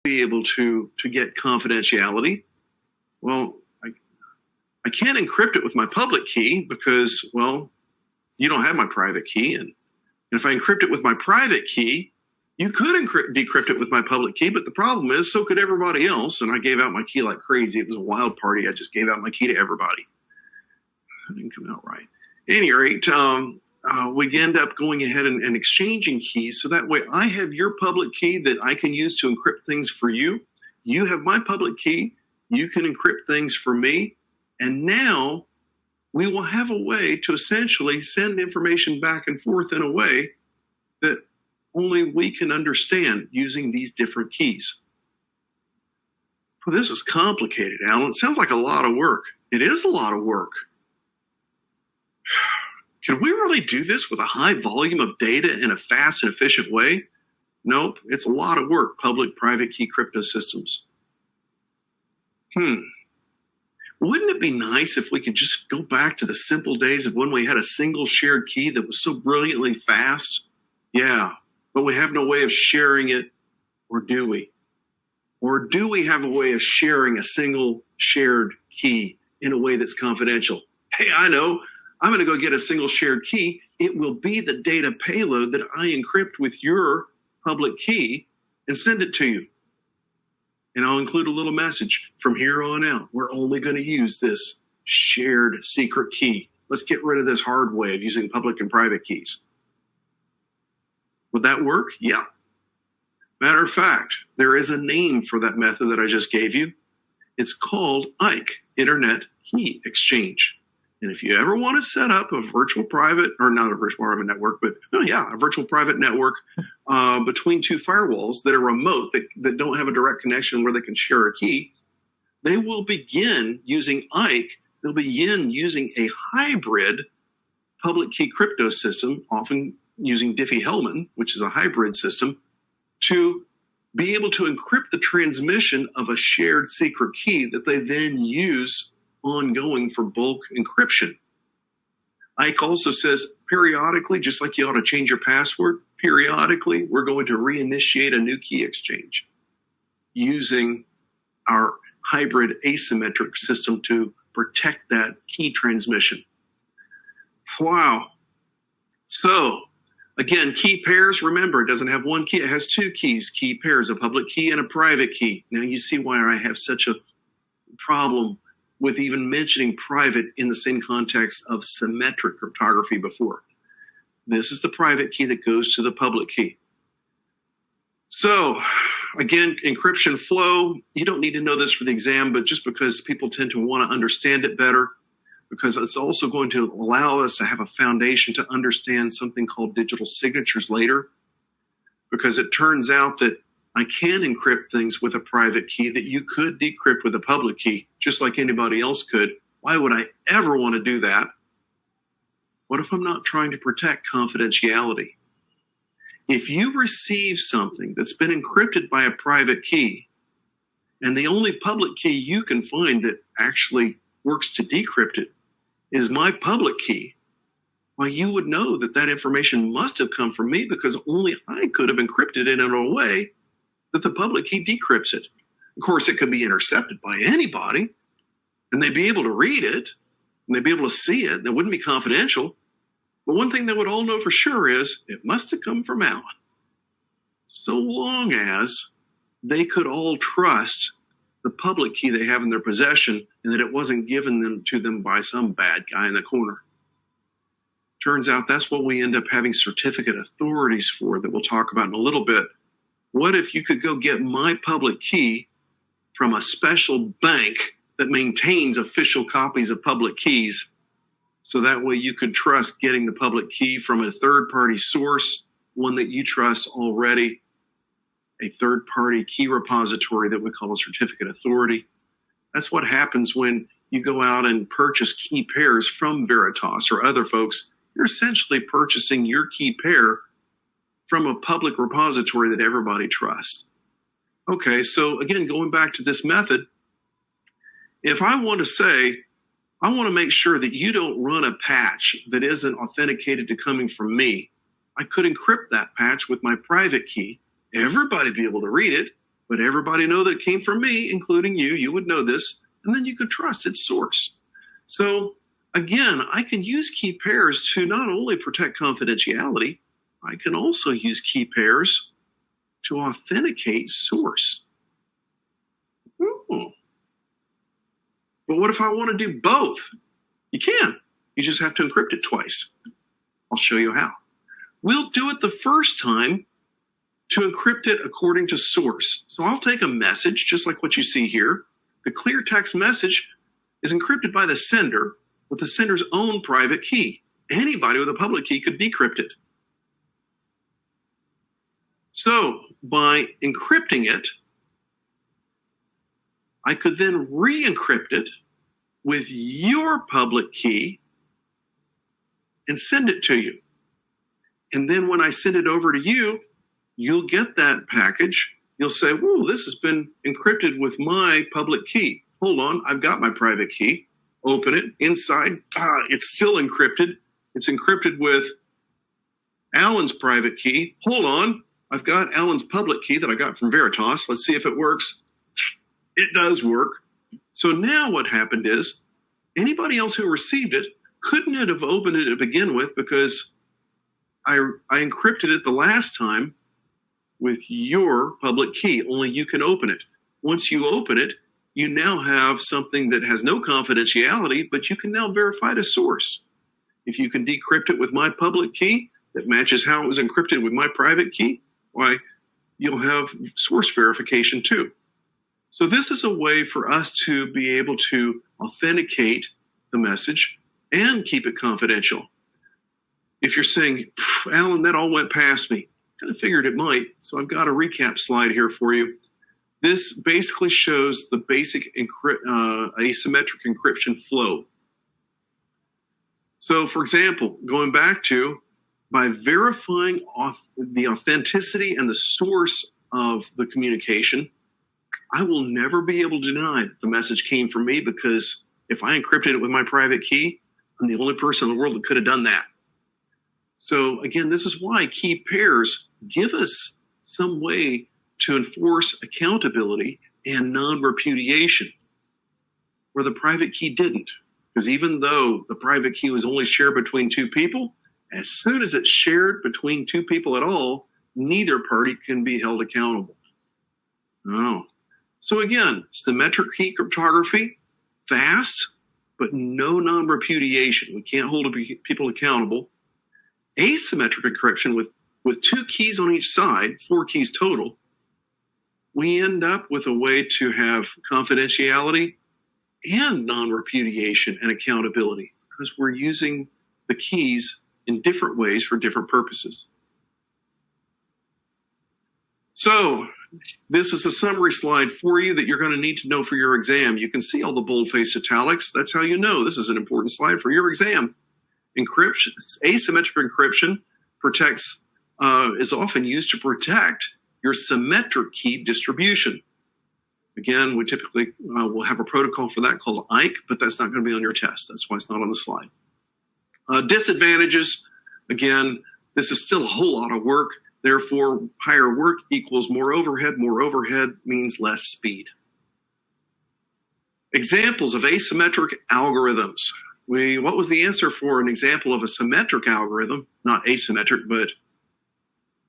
be able to get confidentiality? Well, I can't encrypt it with my public key because, well, you don't have my private key. And if I encrypt it with my private key, you could decrypt it with my public key. But the problem is, so could everybody else. And I gave out my key like crazy. It was a wild party. I just gave out my key to everybody. That didn't come out right. At any rate, we end up going ahead and exchanging keys. So that way I have your public key that I can use to encrypt things for you. You have my public key. You can encrypt things for me. And now we will have a way to essentially send information back and forth in a way that only we can understand using these different keys. Well, this is complicated, Alan. It sounds like a lot of work. It is a lot of work. Can we really do this with a high volume of data in a fast and efficient way? Nope, it's a lot of work, public-private key crypto systems. Wouldn't it be nice if we could just go back to the simple days of when we had a single shared key that was so brilliantly fast? Yeah, but we have no way of sharing it, or do we? Or do we have a way of sharing a single shared key in a way that's confidential? Hey, I know. I'm going to go get a single shared key. It will be the data payload that I encrypt with your public key and send it to you. And I'll include a little message. From here on out, we're only going to use this shared secret key. Let's get rid of this hard way of using public and private keys. Would that work? Yeah. Matter of fact, there is a name for that method that I just gave you. It's called IKE, Internet Key Exchange. And if you ever want to set up a virtual private, or not a virtual private network, but a virtual private network between two firewalls that are remote, that don't have a direct connection where they can share a key, they will begin using IKE. They'll begin using a hybrid public key crypto system, often using Diffie-Hellman, which is a hybrid system, to be able to encrypt the transmission of a shared secret key that they then use ongoing for bulk encryption. IKE also says periodically, just like you ought to change your password, periodically we're going to reinitiate a new key exchange using our hybrid asymmetric system to protect that key transmission. Wow. So again, key pairs, remember, it doesn't have one key, it has two keys, key pairs, a public key and a private key. Now you see why I have such a problem with even mentioning private in the same context of symmetric cryptography before. This is the private key that goes to the public key. So again, encryption flow, you don't need to know this for the exam, but just because people tend to want to understand it better, because it's also going to allow us to have a foundation to understand something called digital signatures later, because it turns out that I can encrypt things with a private key that you could decrypt with a public key, just like anybody else could. Why would I ever want to do that? What if I'm not trying to protect confidentiality? If you receive something that's been encrypted by a private key, and the only public key you can find that actually works to decrypt it is my public key, well, you would know that that information must have come from me because only I could have encrypted it in a way that the public key decrypts it. Of course, it could be intercepted by anybody, and they'd be able to read it, and they'd be able to see it, and it wouldn't be confidential. But one thing they would all know for sure is it must have come from Alan. So long as they could all trust the public key they have in their possession and that it wasn't given to them by some bad guy in the corner. Turns out that's what we end up having certificate authorities for that we'll talk about in a little bit. What if you could go get my public key from a special bank that maintains official copies of public keys, so that way you could trust getting the public key from a third-party source, one that you trust already, a third-party key repository that we call a certificate authority. That's what happens when you go out and purchase key pairs from Veritas or other folks. You're essentially purchasing your key pair from a public repository that everybody trusts. Okay, so again, going back to this method, if I want to say, I want to make sure that you don't run a patch that isn't authenticated to coming from me, I could encrypt that patch with my private key. Everybody be able to read it, but everybody know that it came from me, including you. You would know this, and then you could trust its source. So again, I can use key pairs to not only protect confidentiality, I can also use key pairs to authenticate source. Ooh. But what if I want to do both? You can. You just have to encrypt it twice. I'll show you how. We'll do it the first time to encrypt it according to source. So I'll take a message, just like what you see here. The clear text message is encrypted by the sender with the sender's own private key. Anybody with a public key could decrypt it. So by encrypting it, I could then re-encrypt it with your public key and send it to you. And then when I send it over to you, you'll get that package. You'll say, whoa, this has been encrypted with my public key. Hold on, I've got my private key. Open it. Inside, it's still encrypted. It's encrypted with Alan's private key. Hold on, I've got Alan's public key that I got from Veritas. Let's see if it works. It does work. So now what happened is anybody else who received it couldn't have opened it to begin with because I encrypted it the last time with your public key. Only you can open it. Once you open it, you now have something that has no confidentiality, but you can now verify the source. If you can decrypt it with my public key that matches how it was encrypted with my private key, why, you'll have source verification too. So this is a way for us to be able to authenticate the message and keep it confidential. If you're saying, Alan, that all went past me, kind of figured it might. So I've got a recap slide here for you. This basically shows the basic asymmetric encryption flow. So for example, going back to, by verifying the authenticity and the source of the communication, I will never be able to deny that the message came from me, because if I encrypted it with my private key, I'm the only person in the world that could have done that. So again, this is why key pairs give us some way to enforce accountability and non-repudiation, where the private key didn't. Because even though the private key was only shared between two people, as soon as it's shared between two people at all, neither party can be held accountable. Oh. So again, symmetric key cryptography, fast, but no non-repudiation. We can't hold people accountable. Asymmetric encryption with two keys on each side, 4 keys total, we end up with a way to have confidentiality and non-repudiation and accountability, because we're using the keys in different ways for different purposes. So this is a summary slide for you that you're going to need to know for your exam. You can see all the bold-faced italics. That's how you know this is an important slide for your exam. Encryption, asymmetric encryption protects, is often used to protect your symmetric key distribution. Again, we typically will have a protocol for that called IKE, but that's not going to be on your test. That's why it's not on the slide. Disadvantages, again, this is still a whole lot of work. Therefore, higher work equals more overhead. More overhead means less speed. Examples of asymmetric algorithms. What was the answer for an example of a symmetric algorithm? Not asymmetric, but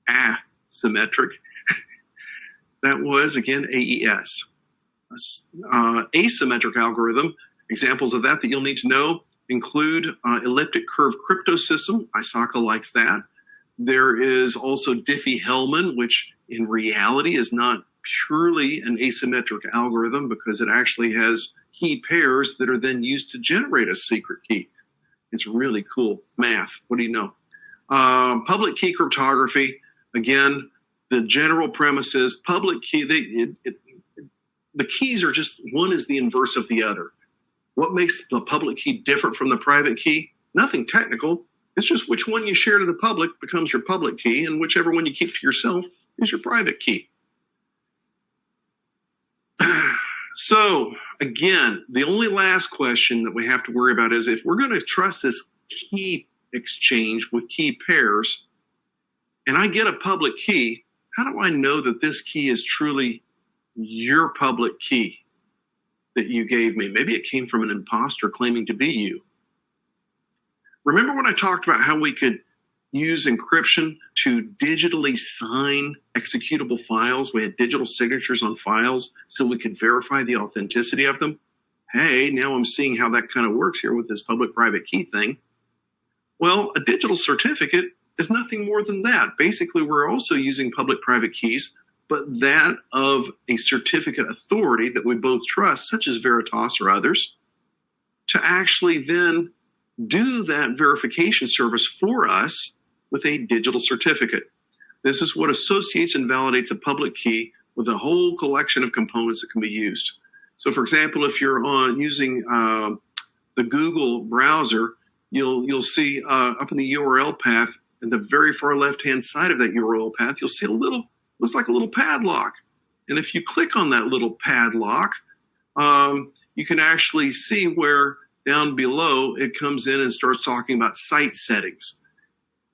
asymmetric. That was, again, AES. Asymmetric algorithm, examples of that you'll need to know include elliptic curve crypto system. ISACA likes that. There is also Diffie-Hellman, which in reality is not purely an asymmetric algorithm, because it actually has key pairs that are then used to generate a secret key. It's really cool. Math, what do you know? Public key cryptography, again, the general premise is public key, the keys are just, one is the inverse of the other. What makes the public key different from the private key? Nothing technical. It's just which one you share to the public becomes your public key, and whichever one you keep to yourself is your private key. So again, the only last question that we have to worry about is, if we're going to trust this key exchange with key pairs, and I get a public key, how do I know that this key is truly your public key that you gave me. Maybe it came from an imposter claiming to be you. Remember when I talked about how we could use encryption to digitally sign executable files? We had digital signatures on files so we could verify the authenticity of them. Hey, now I'm seeing how that kind of works here with this public-private key thing. Well, a digital certificate is nothing more than that. Basically, we're also using public-private keys, but that of a certificate authority that we both trust, such as Veritas or others, to actually then do that verification service for us with a digital certificate. This is what associates and validates a public key with a whole collection of components that can be used. So, for example, if you're using the Google browser, you'll see up in the URL path, in the very far left-hand side of that URL path, you'll see looks like a little padlock. And if you click on that little padlock, you can actually see where down below it comes in and starts talking about site settings.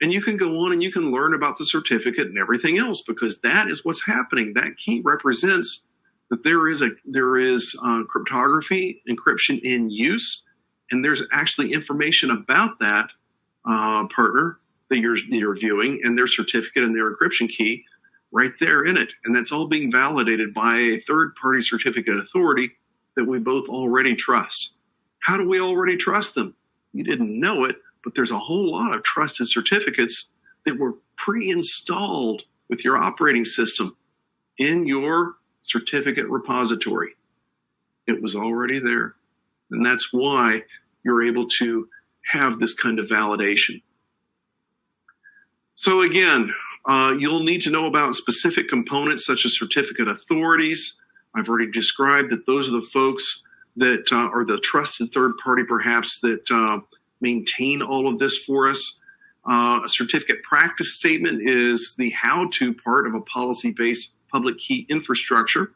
And you can go on and you can learn about the certificate and everything else, because that is what's happening. That key represents that there is cryptography, encryption in use, and there's actually information about that partner that you're viewing and their certificate and their encryption key right there in it. And that's all being validated by a third-party certificate authority that we both already trust. How do we already trust them? You didn't know it, but there's a whole lot of trusted certificates that were pre-installed with your operating system in your certificate repository. It was already there. And that's why you're able to have this kind of validation. So again, you'll need to know about specific components such as certificate authorities. I've already described that those are the folks that are the trusted third party, perhaps, that maintain all of this for us. A certificate practice statement is the how-to part of a policy-based public key infrastructure.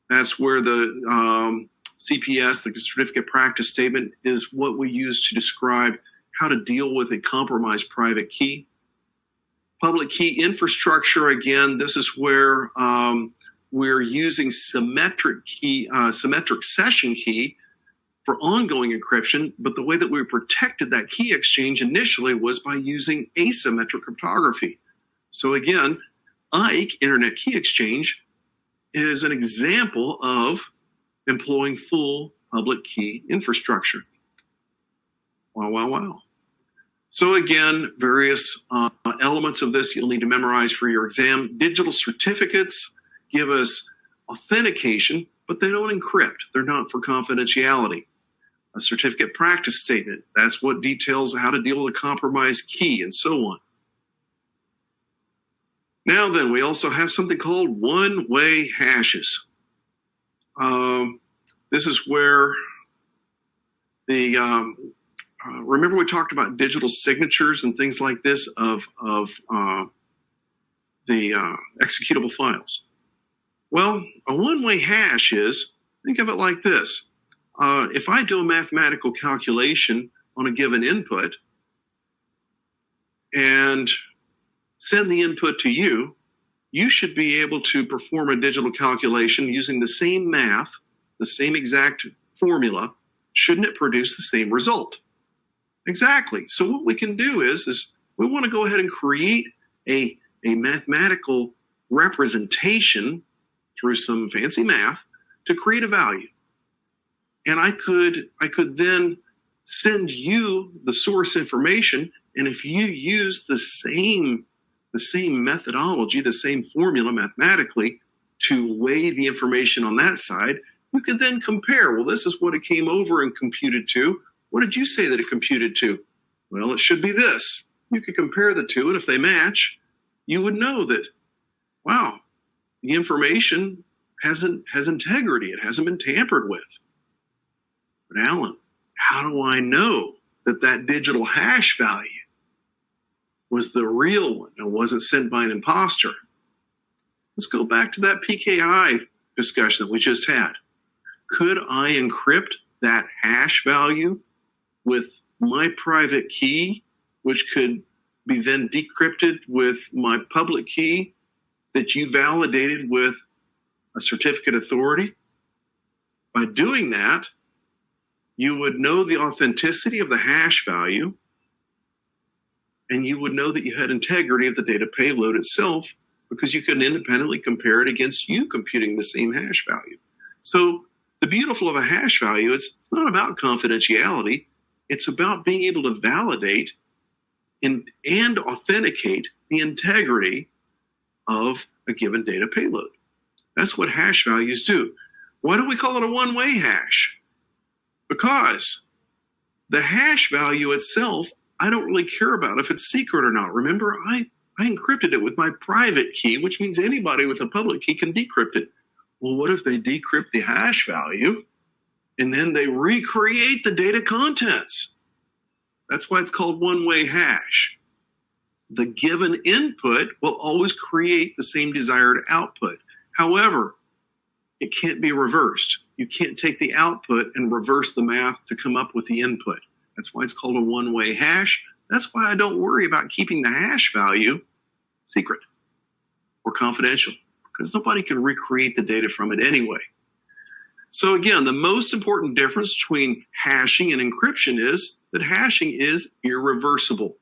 That's where the CPS, the certificate practice statement, is what we use to describe how to deal with a compromised private key. Public key infrastructure, again, this is where we're using symmetric session key for ongoing encryption, but the way that we protected that key exchange initially was by using asymmetric cryptography. So again, IKE, Internet Key Exchange, is an example of employing full public key infrastructure. Wow, wow, wow. So again, various elements of this you'll need to memorize for your exam. Digital certificates give us authentication, but they don't encrypt. They're not for confidentiality. A certificate practice statement, that's what details how to deal with a compromised key and so on. Now then, we also have something called one-way hashes. This is where the, remember we talked about digital signatures and things like this of the executable files. Well, a one-way hash is, think of it like this. If I do a mathematical calculation on a given input and send the input to you, you should be able to perform a digital calculation using the same math, the same exact formula. Shouldn't it produce the same result? Exactly. So what we can do is we want to go ahead and create a mathematical representation through some fancy math to create a value. And I could then send you the source information, and if you use the same methodology, the same formula mathematically to weigh the information on that side, you can then compare. Well, this is what it came over and computed to. What did you say that it computed to? Well, it should be this. You could compare the two, and if they match, you would know that, wow, the information has integrity. It hasn't been tampered with. But Alan, how do I know that that digital hash value was the real one and wasn't sent by an imposter? Let's go back to that PKI discussion that we just had. Could I encrypt that hash value with my private key, which could be then decrypted with my public key that you validated with a certificate authority. By doing that, you would know the authenticity of the hash value, and you would know that you had integrity of the data payload itself, because you can independently compare it against you computing the same hash value. So the beautiful of a hash value, it's not about confidentiality. It's about being able to validate and authenticate the integrity of a given data payload. That's what hash values do. Why do we call it a one-way hash? Because the hash value itself, I don't really care about if it's secret or not. Remember, I encrypted it with my private key, which means anybody with a public key can decrypt it. Well, what if they decrypt the hash value and then they recreate the data contents? That's why it's called one-way hash. The given input will always create the same desired output. However, it can't be reversed. You can't take the output and reverse the math to come up with the input. That's why it's called a one-way hash. That's why I don't worry about keeping the hash value secret or confidential, because nobody can recreate the data from it anyway. So again, the most important difference between hashing and encryption is that hashing is irreversible,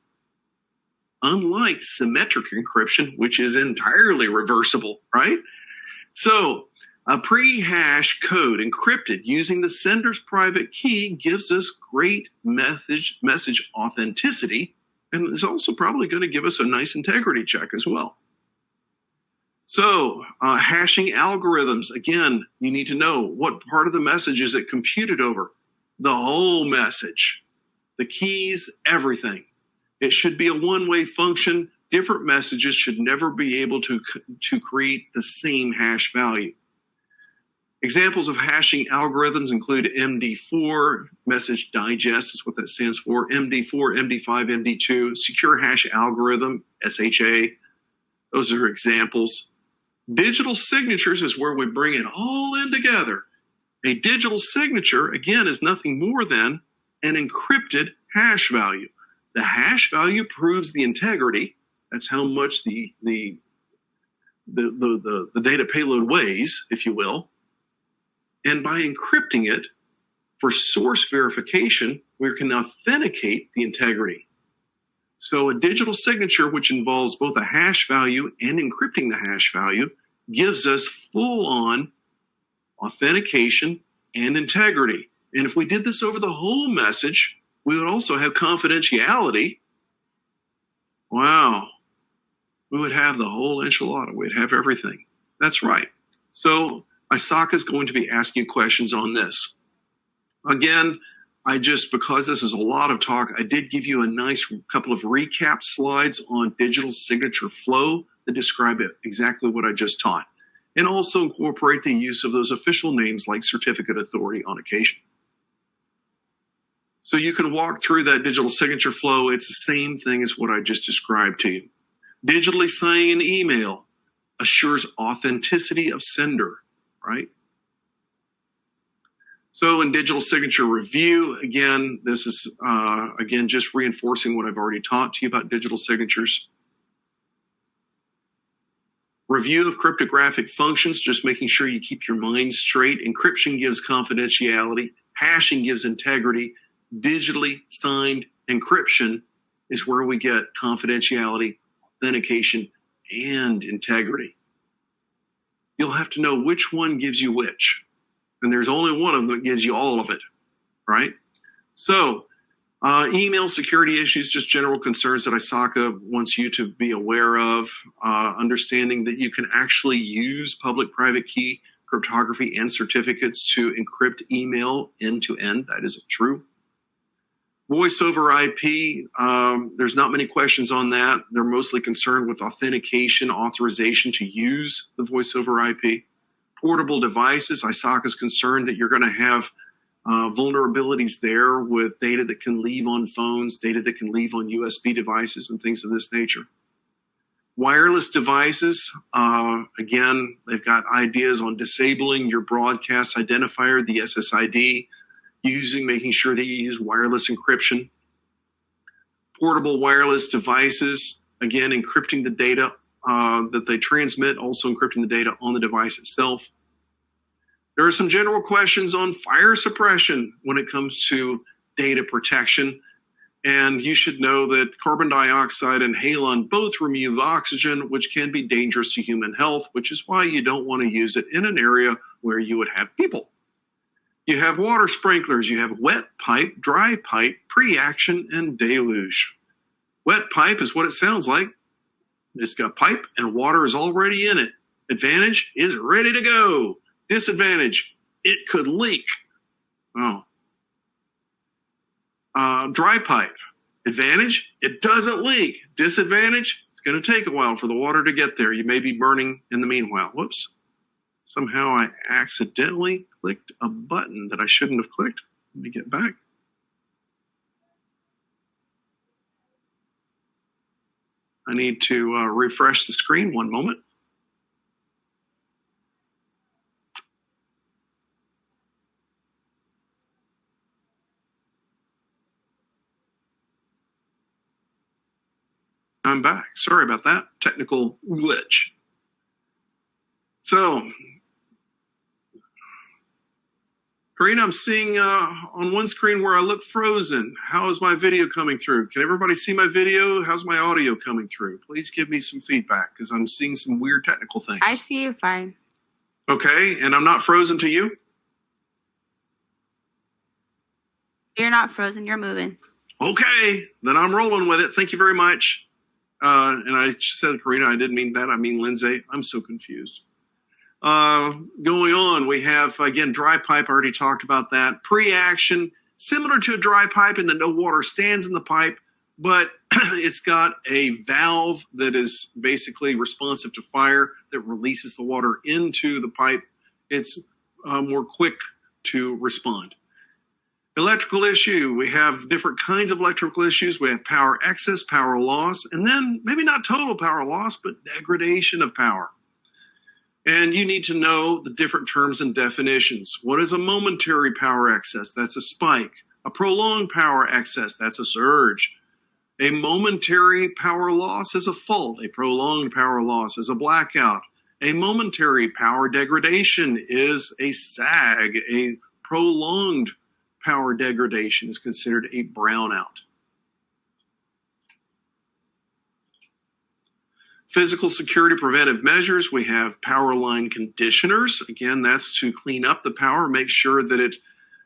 unlike symmetric encryption, which is entirely reversible, right? So a pre-hash code encrypted using the sender's private key gives us great message authenticity, and is also probably going to give us a nice integrity check as well. So hashing algorithms, again, you need to know what part of the message is it computed over. The whole message, the keys, everything. It should be a one-way function. Different messages should never be able to create the same hash value. Examples of hashing algorithms include MD4, message digest is what that stands for, MD4, MD5, MD2, secure hash algorithm, SHA. Those are examples. Digital signatures is where we bring it all in together. A digital signature, again, is nothing more than an encrypted hash value. The hash value proves the integrity. That's how much the data payload weighs, if you will. And by encrypting it for source verification, we can authenticate the integrity. So a digital signature, which involves both a hash value and encrypting the hash value, gives us full-on authentication and integrity. And if we did this over the whole message, we would also have confidentiality. Wow. We would have the whole enchilada. We'd have everything. That's right. So ISACA is going to be asking you questions on this. Again, because this is a lot of talk, I did give you a nice couple of recap slides on digital signature flow that describe exactly what I just taught, and also incorporate the use of those official names like certificate authority on occasion. So you can walk through that digital signature flow. It's the same thing as what I just described to you. Digitally signing an email assures authenticity of sender, right? So in digital signature review, again, this is, just reinforcing what I've already taught to you about digital signatures. Review of cryptographic functions, just making sure you keep your mind straight. Encryption gives confidentiality. Hashing gives integrity. Digitally signed encryption is where we get confidentiality, authentication, and integrity. You'll have to know which one gives you which. And there's only one of them that gives you all of it, right? So email security issues, just general concerns that ISACA wants you to be aware of, understanding that you can actually use public-private key cryptography and certificates to encrypt email end-to-end. That is true. Voice over IP, there's not many questions on that. They're mostly concerned with authentication, authorization to use the voice over IP. Portable devices, ISACA is concerned that you're going to have vulnerabilities there with data that can leave on phones, data that can leave on USB devices, and things of this nature. Wireless devices, again, they've got ideas on disabling your broadcast identifier, the SSID, making sure that you use wireless encryption. Portable wireless devices, again, encrypting the data that they transmit, also encrypting the data on the device itself. There are some general questions on fire suppression when it comes to data protection. And you should know that carbon dioxide and halon both remove oxygen, which can be dangerous to human health, which is why you don't want to use it in an area where you would have people. You have water sprinklers, you have wet pipe, dry pipe, pre-action, and deluge. Wet pipe is what it sounds like. It's got pipe and water is already in it. Advantage is ready to go. Disadvantage, it could leak. Oh. Dry pipe. Advantage, it doesn't leak. Disadvantage, it's going to take a while for the water to get there. You may be burning in the meanwhile. Whoops. Somehow I accidentally clicked a button that I shouldn't have clicked. Let me get back. I need to refresh the screen one moment. I'm back. Sorry about that. Technical glitch. So, Karina, I'm seeing on one screen where I look frozen. How is my video coming through? Can everybody see my video? How's my audio coming through? Please give me some feedback because I'm seeing some weird technical things. I see you fine. Okay, and I'm not frozen to you? You're not frozen. You're moving. Okay, then I'm rolling with it. Thank you very much. And I said, Karina, I didn't mean that. I mean Lindsay. I'm so confused. Going on, we have, again, dry pipe. I already talked about that. Pre-action, similar to a dry pipe in that no water stands in the pipe, but it's got a valve that is basically responsive to fire that releases the water into the pipe. It's more quick to respond. Electrical issue, we have different kinds of electrical issues. We have power excess, power loss, and then maybe not total power loss, but degradation of power. And you need to know the different terms and definitions. What is a momentary power excess? That's a spike. A prolonged power excess, that's a surge. A momentary power loss is a fault. A prolonged power loss is a blackout. A momentary power degradation is a sag. A prolonged power degradation is considered a brownout. Physical security preventive measures, we have power line conditioners. Again, that's to clean up the power, make sure that it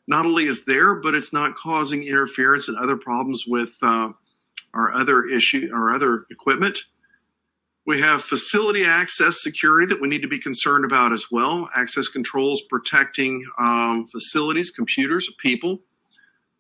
not only is there, but it's not causing interference and other problems with our other equipment. We have facility access security that we need to be concerned about as well. Access controls protecting facilities, computers, people.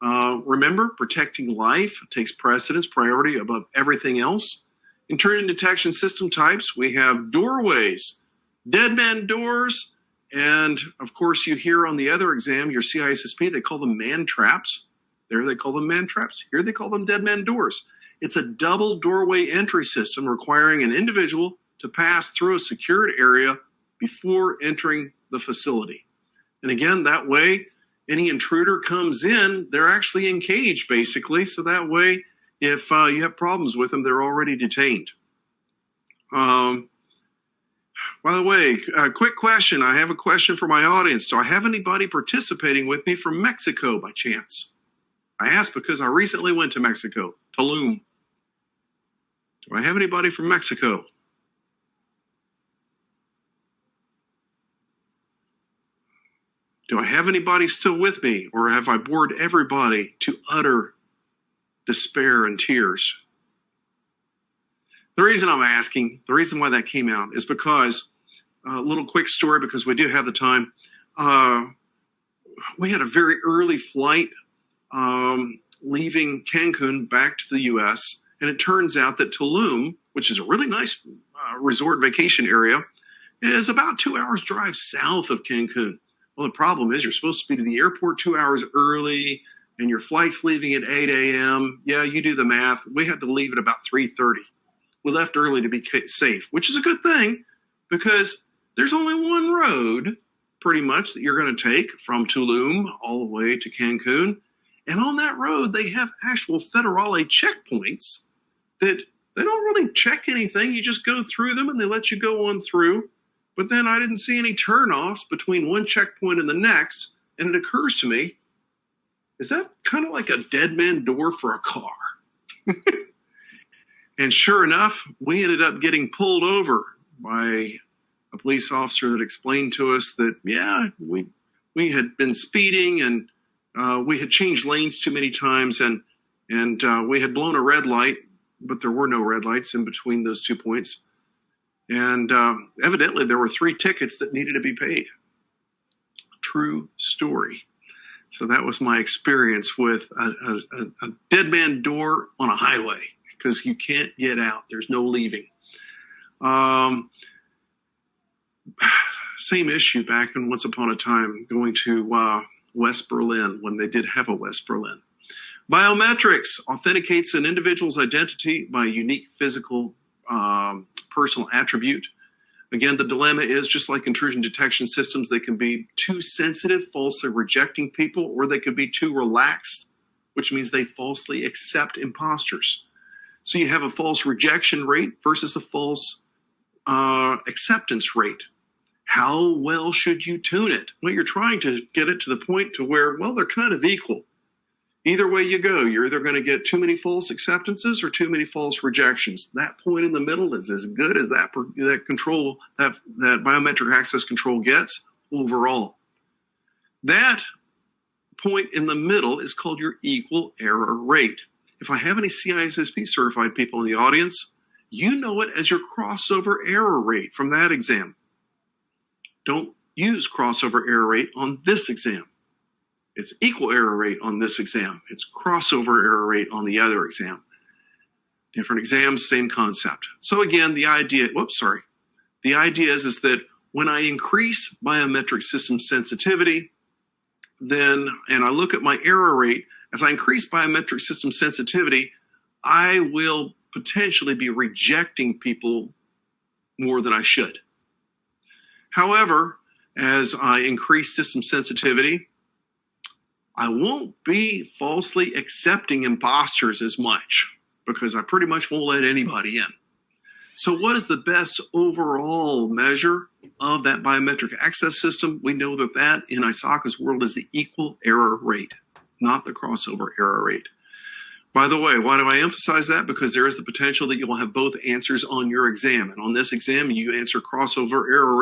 Remember, protecting life takes precedence, priority above everything else. Intrusion detection system types, we have doorways, dead man doors, and of course you hear on the other exam, your CISSP, they call them man traps. There they call them man traps. Here they call them dead man doors. It's a double doorway entry system requiring an individual to pass through a secured area before entering the facility. And again, that way, any intruder comes in, they're actually encaged basically, so that way, if you have problems with them, they're already detained. By the way, a quick question. I have a question for my audience. Do I have anybody participating with me from Mexico by chance? I ask because I recently went to Mexico, Tulum. Do I have anybody from Mexico? Do I have anybody still with me, or have I bored everybody to utter despair and tears? The reason I'm asking, the reason why that came out is because, a little quick story because we do have the time. We had a very early flight leaving Cancun back to the U.S., and it turns out that Tulum, which is a really nice resort vacation area, is about 2 hours drive south of Cancun. Well, the problem is you're supposed to be to the airport 2 hours early, and your flight's leaving at 8 a.m. Yeah, you do the math. We had to leave at about 3:30. We left early to be safe, which is a good thing because there's only one road pretty much that you're going to take from Tulum all the way to Cancun. And on that road, they have actual federale checkpoints that they don't really check anything. You just go through them and they let you go on through. But then I didn't see any turnoffs between one checkpoint and the next. And it occurs to me, is that kind of like a dead man door for a car? And sure enough, we ended up getting pulled over by a police officer that explained to us that, yeah, we had been speeding and we had changed lanes too many times and we had blown a red light, but there were no red lights in between those 2 points. And evidently there were 3 tickets that needed to be paid. True story. So that was my experience with a dead man door on a highway, because you can't get out. There's no leaving. Same issue back in Once Upon a Time, going to West Berlin when they did have a West Berlin. Biometrics authenticates an individual's identity by a unique physical personal attribute. Again, the dilemma is, just like intrusion detection systems, they can be too sensitive, falsely rejecting people, or they could be too relaxed, which means they falsely accept imposters. So you have a false rejection rate versus a false acceptance rate. How well should you tune it? Well, you're trying to get it to the point to where, well, they're kind of equal. Either way you go, you're either going to get too many false acceptances or too many false rejections. That point in the middle is as good as that control, that biometric access control gets overall. That point in the middle is called your equal error rate. If I have any CISSP certified people in the audience, you know it as your crossover error rate from that exam. Don't use crossover error rate on this exam. It's equal error rate on this exam. It's crossover error rate on the other exam. Different exams, same concept. So again, the idea is that when I increase biometric system sensitivity, then, and I look at my error rate, as I increase biometric system sensitivity, I will potentially be rejecting people more than I should. However, as I increase system sensitivity, I won't be falsely accepting imposters as much, because I pretty much won't let anybody in. So what is the best overall measure of that biometric access system? We know that in ISACA's world is the equal error rate, not the crossover error rate. By the way, why do I emphasize that? Because there is the potential that you will have both answers on your exam. And on this exam, you answer crossover error rate.